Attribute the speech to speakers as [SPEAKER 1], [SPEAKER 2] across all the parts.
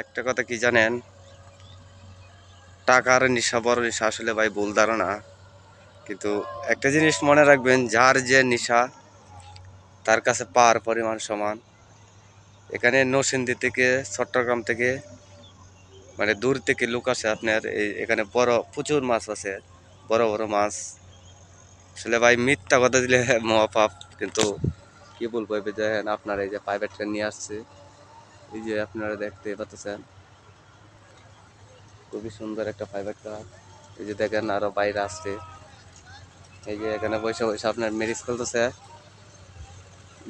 [SPEAKER 1] একটা কথা কি জানেন, টাকার নেশা বড় নেশা আসলে ভাই ভুল ধারণা। কিন্তু একটা জিনিস মনে রাখবেন, যার যে নেশা তার কাছে পাওয়ার পরিমাণ সমান। এখানে নরসিংদী থেকে, চট্টগ্রাম থেকে, মানে দূর থেকে লোক আসে আপনার এখানে বড় প্রচুর মাছ আছে, বড় বড় মাছ। আসলে ভাই মিথ্যা কথা দিলে মহাপাপ। কিন্তু কি বলবো, এবার দেখেন আপনার এই যে প্রাইভেট ট্রেন নিয়ে আসছে, এই যে আপনারা দেখতে পাচ্ছেন খুবই সুন্দর একটা প্রাইভেট কার। এই যে দেখেন আরো বাইরে আসছে, এই যে এখানে বসে বসে আপনার ম্যারেজ করতেছে।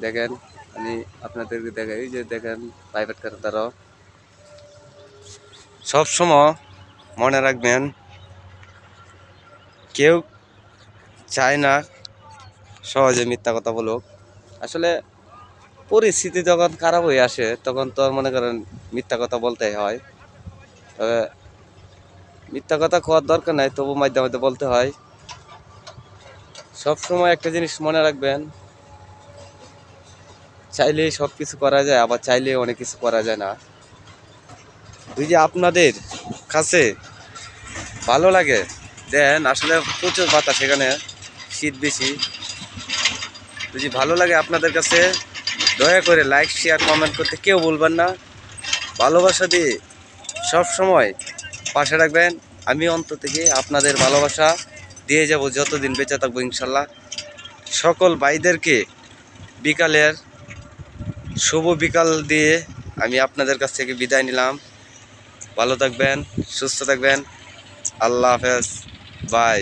[SPEAKER 1] দেখেন আমি আপনাদেরকে দেখাই, এই যে দেখেন প্রাইভেট কার দ্বারা। সব সময় মনে রাখবেন, কেউ চায় না সহজে মিথ্যা কথা বলুক। আসলে পরিস্থিতি যখন খারাপ হয়ে আসে তখন তো মনে করেন মিথ্যা কথা বলতেই হয়। তবে মিথ্যা কথা কোয়ার দরকার নাই, তবু মাঝে মাঝে বলতে হয়। সব সময় একটা জিনিস মনে রাখবেন, চাইলেই সব কিছু করা যায়, আবার চাইলেই অনেক কিছু করা যায় না। ওই যে আপনাদের কাছে ভালো লাগে দেন, আসলে প্রচুর বাতাস, সেখানে শীত বেশি। যদি ভালো লাগে আপনাদের কাছে, দয়া করে লাইক শেয়ার কমেন্ট করতে কেউ বলবেন না। ভালোবাসা দিয়ে সব সময় পাশে রাখবেন। আমি অন্তর থেকে আপনাদের ভালোবাসা দিয়ে যাব যতদিন বেঁচে থাকবো ইনশাল্লাহ। সকল ভাইদেরকে বিকালের শুভ বিকাল দিয়ে আমি আপনাদের কাছ থেকে বিদায় নিলাম। ভালো থাকবেন, সুস্থ থাকবেন। আল্লাহ হাফেজ, বাই।